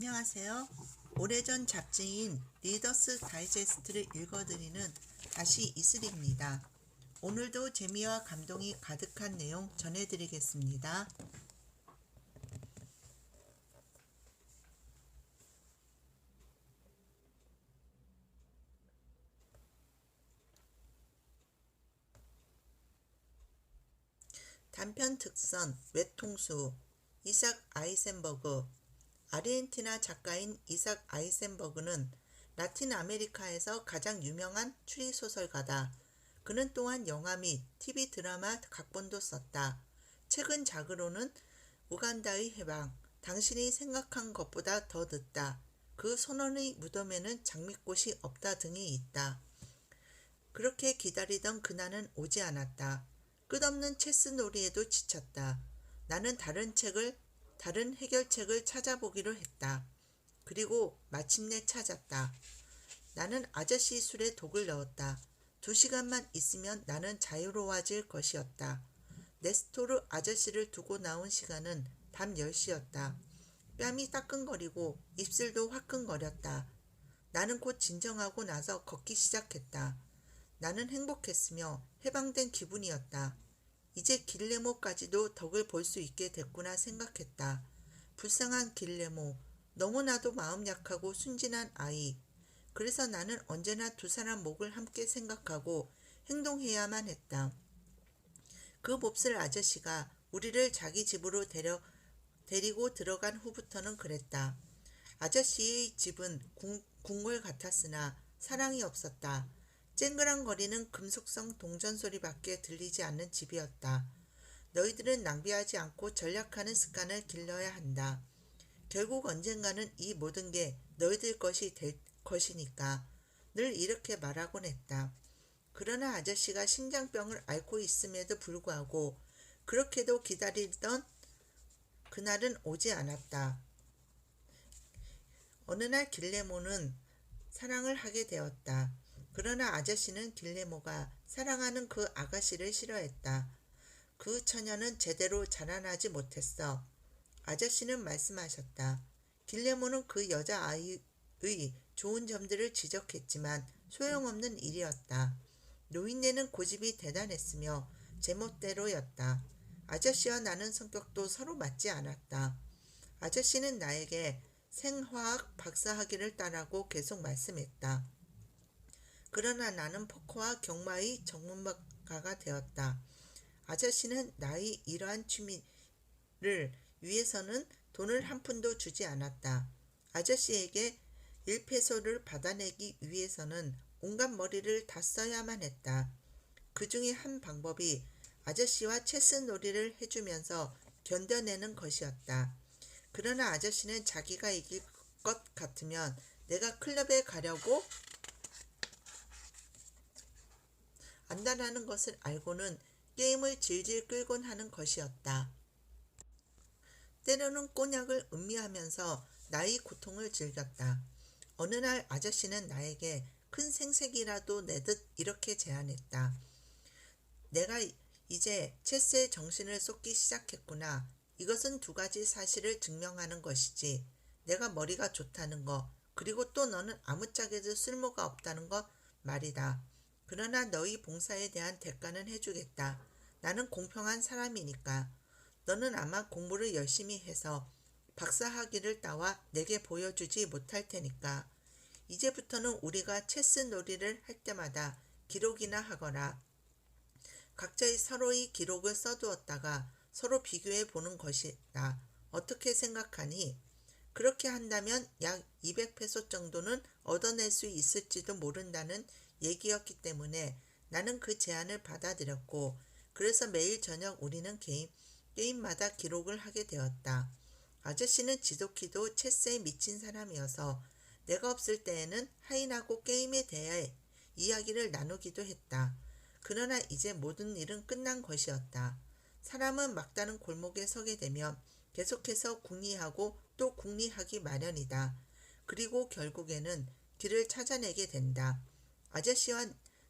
안녕하세요. 오래전 잡지인 리더스 다이제스트를 읽어드리는 다시 이슬입니다. 오늘도 재미와 감동이 가득한 내용 전해드리겠습니다. 단편 특선 외통수 이삭 아이센버그. 아르헨티나 작가인 이삭 아이센버그는 라틴 아메리카에서 가장 유명한 추리소설가다. 그는 또한 영화 및 TV 드라마 각본도 썼다. 최근 작으로는 우간다의 해방, 당신이 생각한 것보다 더 늦다, 그 선원의 무덤에는 장미꽃이 없다 등이 있다. 그렇게 기다리던 그날은 오지 않았다. 끝없는 체스 놀이에도 지쳤다. 나는 다른 해결책을 찾아보기로 했다. 그리고 마침내 찾았다. 나는 아저씨 술에 독을 넣었다. 2시간만 있으면 나는 자유로워질 것이었다. 네스토르 아저씨를 두고 나온 시간은 밤 10시였다. 뺨이 따끔거리고 입술도 화끈거렸다. 나는 곧 진정하고 나서 걷기 시작했다. 나는 행복했으며 해방된 기분이었다. 이제 길레모까지도 덕을 볼 수 있게 됐구나 생각했다. 불쌍한 길레모, 너무나도 마음 약하고 순진한 아이. 그래서 나는 언제나 두 사람 목을 함께 생각하고 행동해야만 했다. 그 몹쓸 아저씨가 우리를 자기 집으로 데리고 들어간 후부터는 그랬다. 아저씨의 집은 궁궐 같았으나 사랑이 없었다. 쨍그랑거리는 금속성 동전소리밖에 들리지 않는 집이었다. 너희들은 낭비하지 않고 전략하는 습관을 길러야 한다. 결국 언젠가는 이 모든 게 너희들 것이 될 것이니까. 늘 이렇게 말하곤 했다. 그러나 아저씨가 심장병을 앓고 있음에도 불구하고 그렇게도 기다리던 그날은 오지 않았다. 어느 날 길레모는 사랑을 하게 되었다. 그러나 아저씨는 길레모가 사랑하는 그 아가씨를 싫어했다. 그 처녀는 제대로 자라나지 못했어. 아저씨는 말씀하셨다. 길레모는 그 여자아이의 좋은 점들을 지적했지만 소용없는 일이었다. 노인네는 고집이 대단했으며 제멋대로였다. 아저씨와 나는 성격도 서로 맞지 않았다. 아저씨는 나에게 생화학 박사학위를 따라고 계속 말씀했다. 그러나 나는 포커와 경마의 전문가가 되었다. 아저씨는 나의 이러한 취미를 위해서는 돈을 한 푼도 주지 않았다. 아저씨에게 1페소를 받아내기 위해서는 온갖 머리를 다 써야만 했다. 그 중에 한 방법이 아저씨와 체스 놀이를 해주면서 견뎌내는 것이었다. 그러나 아저씨는 자기가 이길 것 같으면 내가 클럽에 가려고 안다라는 것을 알고는 게임을 질질 끌곤 하는 것이었다. 때로는 꼬냑을 음미하면서 나의 고통을 즐겼다. 어느 날 아저씨는 나에게 큰 생색이라도 내듯 이렇게 제안했다. 내가 이제 체스에 정신을 쏟기 시작했구나. 이것은 2가지 사실을 증명하는 것이지. 내가 머리가 좋다는 거, 그리고 또 너는 아무짝에도 쓸모가 없다는 것 말이다. 그러나 너희 봉사에 대한 대가는 해주겠다. 나는 공평한 사람이니까. 너는 아마 공부를 열심히 해서 박사학위를 따와 내게 보여주지 못할 테니까. 이제부터는 우리가 체스 놀이를 할 때마다 기록이나 하거라. 각자의 서로의 기록을 써두었다가 서로 비교해 보는 것이다. 어떻게 생각하니? 그렇게 한다면 약 200페소 정도는 얻어낼 수 있을지도 모른다는 얘기였기 때문에 나는 그 제안을 받아들였고, 그래서 매일 저녁 우리는 게임마다 기록을 하게 되었다. 아저씨는 지독히도 체스에 미친 사람이어서 내가 없을 때에는 하인하고 게임에 대해 이야기를 나누기도 했다. 그러나 이제 모든 일은 끝난 것이었다. 사람은 막다른 골목에 서게 되면 계속해서 궁리하고 또 궁리하기 마련이다. 그리고 결국에는 길을 찾아내게 된다. 아저씨와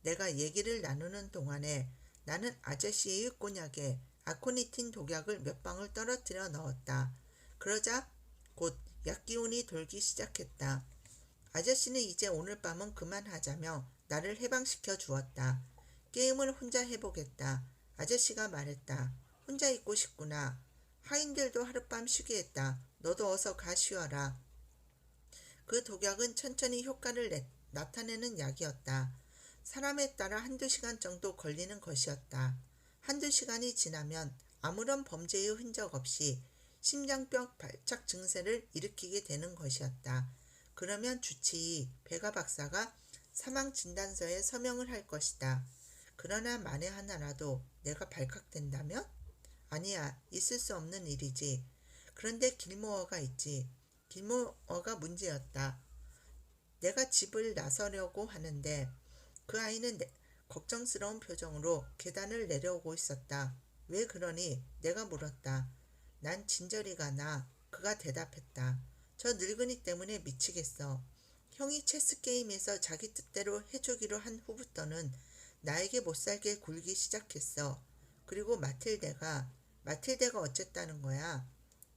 내가 얘기를 나누는 동안에 나는 아저씨의 꼬냑에 아코니틴 독약을 몇 방울 떨어뜨려 넣었다. 그러자 곧 약기운이 돌기 시작했다. 아저씨는 이제 오늘 밤은 그만하자며 나를 해방시켜 주었다. 게임을 혼자 해보겠다. 아저씨가 말했다. 혼자 있고 싶구나. 하인들도 하룻밤 쉬게 했다. 너도 어서 가 쉬어라. 그 독약은 천천히 효과를 나타내는 약이었다. 사람에 따라 한두 시간 정도 걸리는 것이었다. 한두 시간이 지나면 아무런 범죄의 흔적 없이 심장병 발작 증세를 일으키게 되는 것이었다. 그러면 주치의 베가 박사가 사망진단서에 서명을 할 것이다. 그러나 만에 하나라도 내가 발각된다면? 아니야, 있을 수 없는 일이지. 그런데 길모어가 있지. 길모어가 문제였다. 내가 집을 나서려고 하는데 그 아이는 걱정스러운 표정으로 계단을 내려오고 있었다. 왜 그러니? 내가 물었다. 난 진저리가 나. 그가 대답했다. 저 늙은이 때문에 미치겠어. 형이 체스게임에서 자기 뜻대로 해주기로 한 후부터는 나에게 못살게 굴기 시작했어. 그리고 마틸데가 어쨌다는 거야.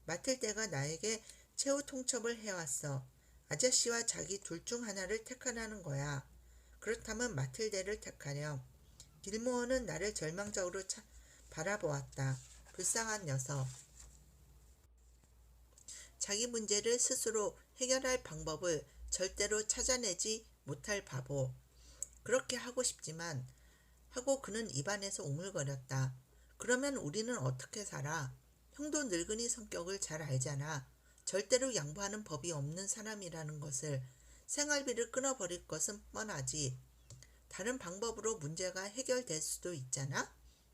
마틸데가 나에게 최후 통첩을 해왔어. 아저씨와 자기 둘 중 하나를 택하라는 거야. 그렇다면 마틸데를 택하렴. 길모어는 나를 절망적으로 바라보았다. 불쌍한 녀석. 자기 문제를 스스로 해결할 방법을 절대로 찾아내지 못할 바보. 그렇게 하고 싶지만 하고 그는 입안에서 오물거렸다. 그러면 우리는 어떻게 살아? 형도 늙은이 성격을 잘 알잖아. 절대로 양보하는 법이 없는 사람이라는 것을. 생활비를 끊어버릴 것은 뻔하지. 다른 방법으로 문제가 해결될 수도 있잖아?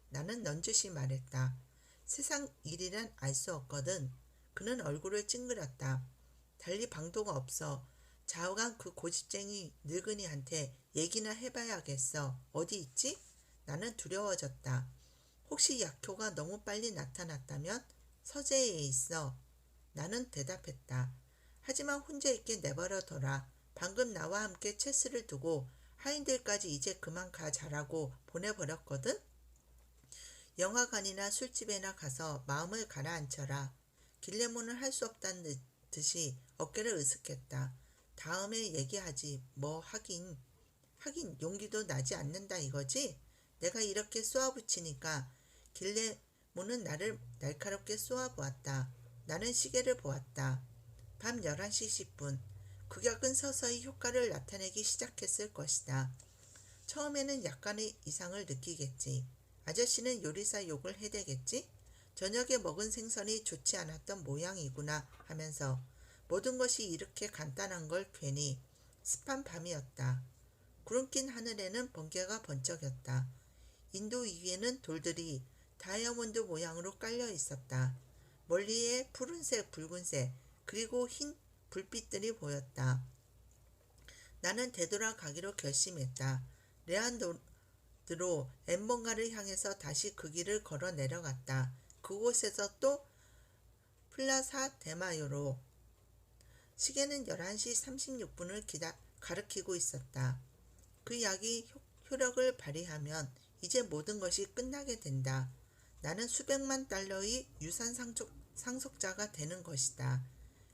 나는 넌지시 말했다. 세상 일이란 알 수 없거든. 그는 얼굴을 찡그렸다. 달리 방도가 없어. 좌우간 그 고집쟁이 늙은이한테 얘기나 해봐야겠어. 어디 있지? 나는 두려워졌다. 혹시 약효가 너무 빨리 나타났다면? 서재에 있어. 나는 대답했다. 하지만 혼자 있게 내버려둬라. 방금 나와 함께 체스를 두고 하인들까지 이제 그만 가 자라고 보내버렸거든? 영화관이나 술집에나 가서 마음을 가라앉혀라. 길레몬은 할 수 없다는 듯이 어깨를 으쓱했다. 다음에 얘기하지. 뭐 하긴 용기도 나지 않는다 이거지? 내가 이렇게 쏘아붙이니까 길레몬은 나를 날카롭게 쏘아보았다. 나는 시계를 보았다. 밤 11시 10분. 극약은 서서히 효과를 나타내기 시작했을 것이다. 처음에는 약간의 이상을 느끼겠지. 아저씨는 요리사 욕을 해대겠지? 저녁에 먹은 생선이 좋지 않았던 모양이구나 하면서 모든 것이 이렇게 간단한 걸 괜히. 습한 밤이었다. 구름 낀 하늘에는 번개가 번쩍였다. 인도 위에는 돌들이 다이아몬드 모양으로 깔려 있었다. 멀리에 푸른색, 붉은색, 그리고 흰 불빛들이 보였다. 나는 되돌아가기로 결심했다. 레안드로 엠번가를 향해서 다시 그 길을 걸어 내려갔다. 그곳에서 또 플라사 데마요로. 시계는 11시 36분을 가리키고 있었다. 그 약이 효력을 발휘하면 이제 모든 것이 끝나게 된다. 나는 수백만 달러의 유산 상속자가 되는 것이다.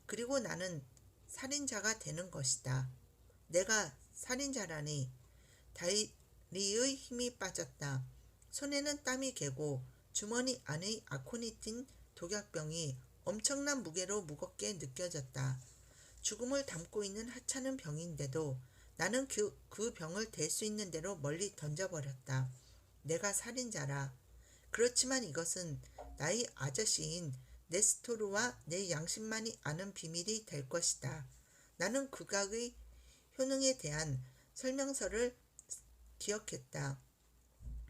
그리고 나는 살인자가 되는 것이다. 내가 살인자라니. 다리의 힘이 빠졌다. 손에는 땀이 개고 주머니 안의 아코니틴 독약병이 엄청난 무게로 무겁게 느껴졌다. 죽음을 담고 있는 하찮은 병인데도 나는 그 병을 댈 수 있는 대로 멀리 던져버렸다. 내가 살인자라. 그렇지만 이것은 나의 아저씨인 네스토르와 내 양심만이 아는 비밀이 될 것이다. 나는 극악의 효능에 대한 설명서를 기억했다.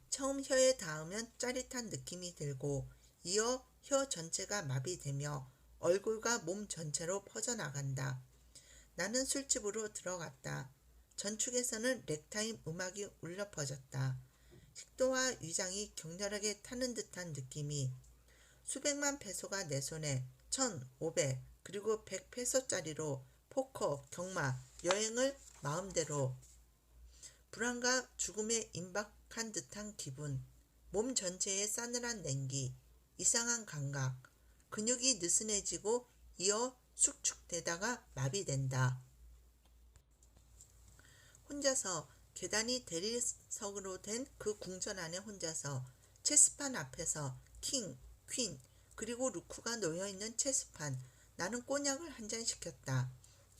처음 혀에 닿으면 짜릿한 느낌이 들고 이어 혀 전체가 마비되며 얼굴과 몸 전체로 퍼져나간다. 나는 술집으로 들어갔다. 전축에서는 렉타임 음악이 울려 퍼졌다. 식도와 위장이 격렬하게 타는 듯한 느낌이. 수백만 페소가 내 손에 1,500 그리고 100페소짜리로 포커, 경마, 여행을 마음대로. 불안과 죽음에 임박한 듯한 기분. 몸 전체에 싸늘한 냉기, 이상한 감각, 근육이 느슨해지고 이어 숙축되다가 마비된다. 혼자서 계단이 대리석으로 된 그 궁전 안에 혼자서 체스판 앞에서 킹, 퀸, 그리고 루크가 놓여있는 체스판. 나는 꼬냑을 한 잔 시켰다.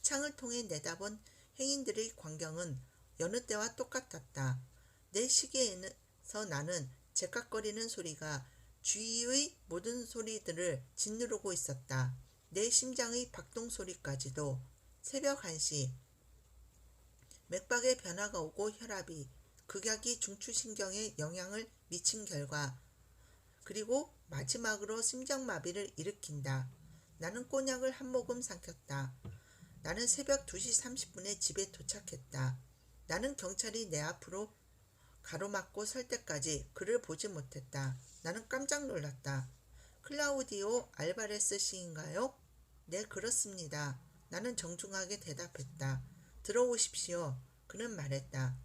창을 통해 내다본 행인들의 광경은 여느 때와 똑같았다. 내 시계에서 나는 제깍거리는 소리가 주위의 모든 소리들을 짓누르고 있었다. 내 심장의 박동 소리까지도. 새벽 1시. 맥박에 변화가 오고 혈압이, 극약이 중추신경에 영향을 미친 결과, 그리고 마지막으로 심장마비를 일으킨다. 나는 꼬냑을 한 모금 삼켰다. 나는 새벽 2시 30분에 집에 도착했다. 나는 경찰이 내 앞으로 가로막고 설 때까지 그를 보지 못했다. 나는 깜짝 놀랐다. 클라우디오 알바레스 씨인가요? 네, 그렇습니다. 나는 정중하게 대답했다. 들어오십시오. 그는 말했다.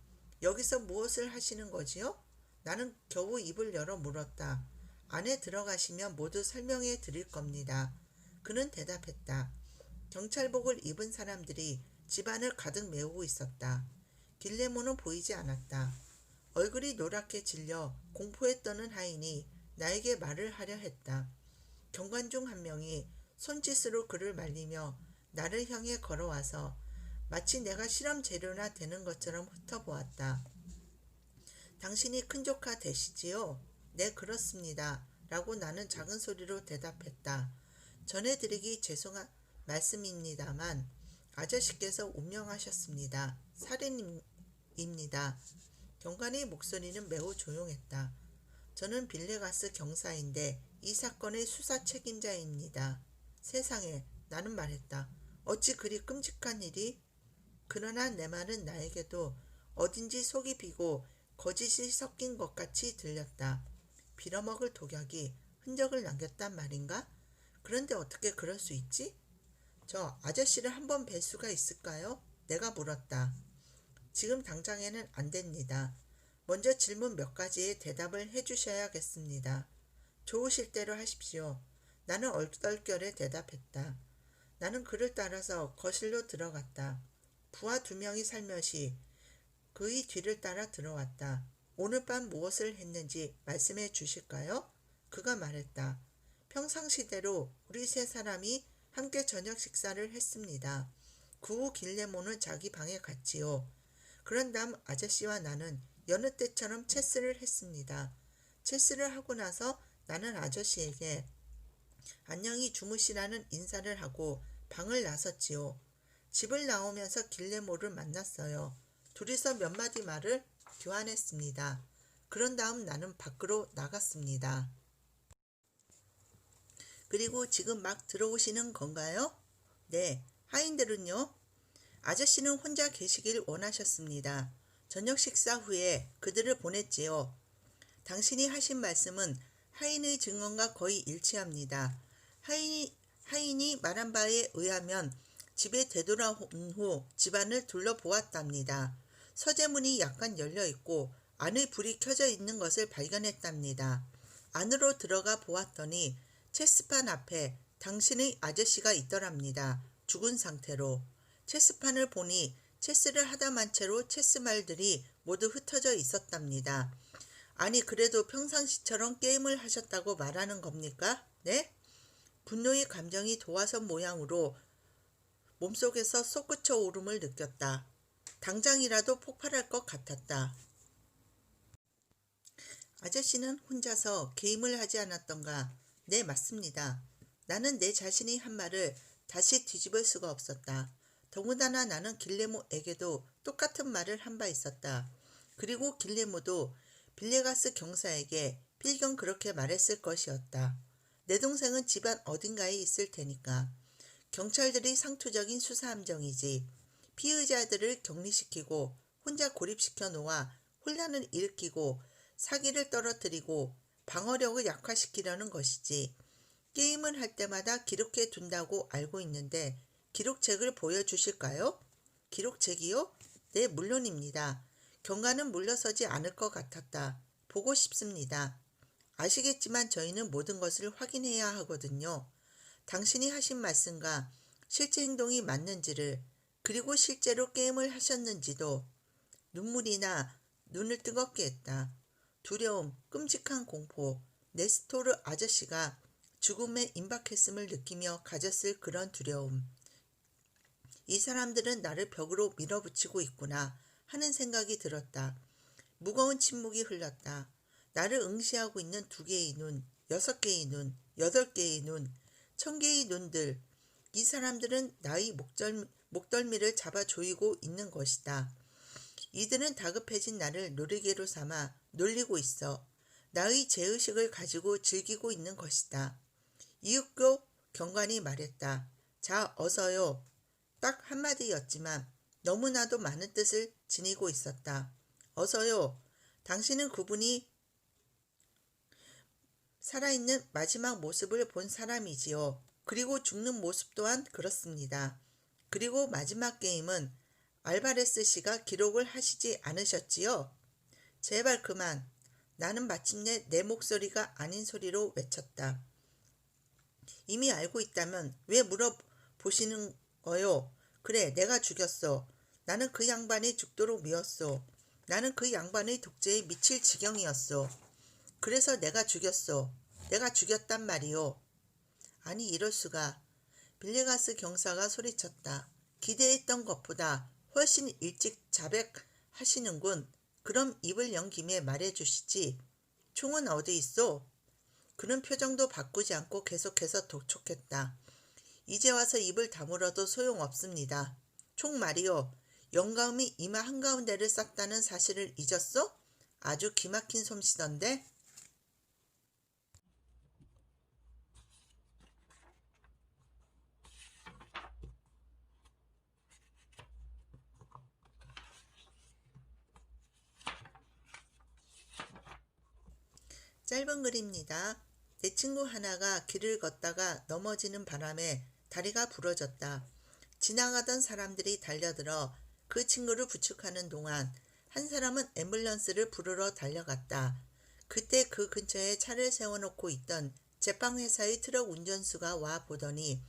여기서 무엇을 하시는 거지요? 나는 겨우 입을 열어 물었다. 안에 들어가시면 모두 설명해 드릴 겁니다. 그는 대답했다. 경찰복을 입은 사람들이 집안을 가득 메우고 있었다. 길레모는 보이지 않았다. 얼굴이 노랗게 질려 공포에 떠는 하인이 나에게 말을 하려 했다. 경관 중 한 명이 손짓으로 그를 말리며 나를 향해 걸어와서 마치 내가 실험 재료나 되는 것처럼 훑어보았다. 당신이 큰조카 되시지요? 네, 그렇습니다. 라고 나는 작은 소리로 대답했다. 전해드리기 죄송한 말씀입니다만 아저씨께서 운명하셨습니다. 살인입니다. 경관의 목소리는 매우 조용했다. 저는 빌레가스 경사인데 이 사건의 수사 책임자입니다. 세상에, 나는 말했다. 어찌 그리 끔찍한 일이? 그러나 내 말은 나에게도 어딘지 속이 비고 거짓이 섞인 것 같이 들렸다. 빌어먹을 독약이 흔적을 남겼단 말인가? 그런데 어떻게 그럴 수 있지? 저 아저씨를 한번 뵐 수가 있을까요? 내가 물었다. 지금 당장에는 안 됩니다. 먼저 질문 몇 가지에 대답을 해주셔야겠습니다. 좋으실 대로 하십시오. 나는 얼떨결에 대답했다. 나는 그를 따라서 거실로 들어갔다. 부하 2명이 살며시 그의 뒤를 따라 들어왔다. 오늘 밤 무엇을 했는지 말씀해 주실까요? 그가 말했다. 평상시대로 우리 3사람이 함께 저녁 식사를 했습니다. 그 후 길레모는 자기 방에 갔지요. 그런 다음 아저씨와 나는 여느 때처럼 체스를 했습니다. 체스를 하고 나서 나는 아저씨에게 안녕히 주무시라는 인사를 하고 방을 나섰지요. 집을 나오면서 길레모를 만났어요. 둘이서 몇 마디 말을 교환했습니다. 그런 다음 나는 밖으로 나갔습니다. 그리고 지금 막 들어오시는 건가요? 네. 하인들은요? 아저씨는 혼자 계시길 원하셨습니다. 저녁 식사 후에 그들을 보냈지요. 당신이 하신 말씀은 하인의 증언과 거의 일치합니다. 하인이 말한 바에 의하면 집에 되돌아온 후 집안을 둘러보았답니다. 서재문이 약간 열려있고 안의 불이 켜져 있는 것을 발견했답니다. 안으로 들어가 보았더니 체스판 앞에 당신의 아저씨가 있더랍니다. 죽은 상태로. 체스판을 보니 체스를 하다만 채로 체스말들이 모두 흩어져 있었답니다. 아니, 그래도 평상시처럼 게임을 하셨다고 말하는 겁니까? 네? 분노의 감정이 도화선 모양으로 몸속에서 솟구쳐 오름을 느꼈다. 당장이라도 폭발할 것 같았다. 아저씨는 혼자서 게임을 하지 않았던가? 네, 맞습니다. 나는 내 자신이 한 말을 다시 뒤집을 수가 없었다. 더군다나 나는 길레모에게도 똑같은 말을 한 바 있었다. 그리고 길레모도 빌레가스 경사에게 필경 그렇게 말했을 것이었다. 내 동생은 집안 어딘가에 있을 테니까. 경찰들이 상투적인 수사함정이지. 피의자들을 격리시키고 혼자 고립시켜 놓아 혼란을 일으키고 사기를 떨어뜨리고 방어력을 약화시키려는 것이지. 게임을 할 때마다 기록해 둔다고 알고 있는데 기록책을 보여주실까요? 기록책이요? 네, 물론입니다. 경관은 물러서지 않을 것 같았다. 보고 싶습니다. 아시겠지만 저희는 모든 것을 확인해야 하거든요. 당신이 하신 말씀과 실제 행동이 맞는지를, 그리고 실제로 게임을 하셨는지도. 눈물이나 눈을 뜨겁게 했다. 두려움, 끔찍한 공포, 네스토르 아저씨가 죽음에 임박했음을 느끼며 가졌을 그런 두려움. 이 사람들은 나를 벽으로 밀어붙이고 있구나 하는 생각이 들었다. 무거운 침묵이 흘렀다. 나를 응시하고 있는 2개의 눈, 6개의 눈, 8개의 눈, 1000개의 눈들. 이 사람들은 나의 목덜미를 잡아 조이고 있는 것이다. 이들은 다급해진 나를 놀이개로 삼아 놀리고 있어 나의 죄의식을 가지고 즐기고 있는 것이다. 이윽고 경관이 말했다. 자, 어서요. 딱 한마디였지만 너무나도 많은 뜻을 지니고 있었다. 어서요. 당신은 그분이 살아있는 마지막 모습을 본 사람이지요. 그리고 죽는 모습 또한 그렇습니다. 그리고 마지막 게임은 알바레스 씨가 기록을 하시지 않으셨지요? 제발 그만. 나는 마침내 내 목소리가 아닌 소리로 외쳤다. 이미 알고 있다면 왜 물어보시는 거요? 그래, 내가 죽였어. 나는 그 양반이 죽도록 미웠어. 나는 그 양반의 독재에 미칠 지경이었어. 그래서 내가 죽였어. 내가 죽였단 말이오. 아니, 이럴 수가. 빌리가스 경사가 소리쳤다. 기대했던 것보다 훨씬 일찍 자백하시는군. 그럼 입을 연 김에 말해주시지. 총은 어디 있어? 그는 표정도 바꾸지 않고 계속해서 독촉했다. 이제 와서 입을 다물어도 소용없습니다. 총 말이요. 영감이 이마 한가운데를 쌌다는 사실을 잊었어? 아주 기막힌 솜씨던데? 짧은 글입니다. 내 친구 하나가 길을 걷다가 넘어지는 바람에 다리가 부러졌다. 지나가던 사람들이 달려들어 그 친구를 부축하는 동안 한 사람은 앰뷸런스를 부르러 달려갔다. 그때 그 근처에 차를 세워놓고 있던 제빵회사의 트럭 운전수가 와 보더니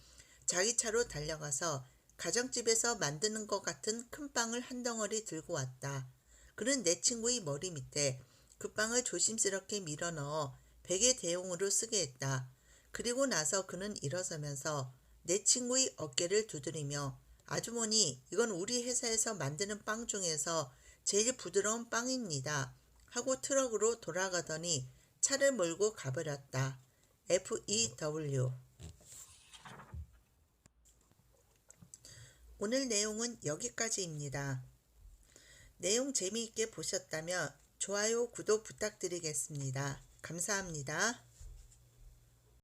자기 차로 달려가서 가정집에서 만드는 것 같은 큰 빵을 한 덩어리 들고 왔다. 그는 내 친구의 머리 밑에 그 빵을 조심스럽게 밀어넣어 베개 대용으로 쓰게 했다. 그리고 나서 그는 일어서면서 내 친구의 어깨를 두드리며 아주머니, 이건 우리 회사에서 만드는 빵 중에서 제일 부드러운 빵입니다. 하고 트럭으로 돌아가더니 차를 몰고 가버렸다. FEW. 오늘 내용은 여기까지입니다. 내용 재미있게 보셨다면 좋아요, 구독 부탁드리겠습니다. 감사합니다.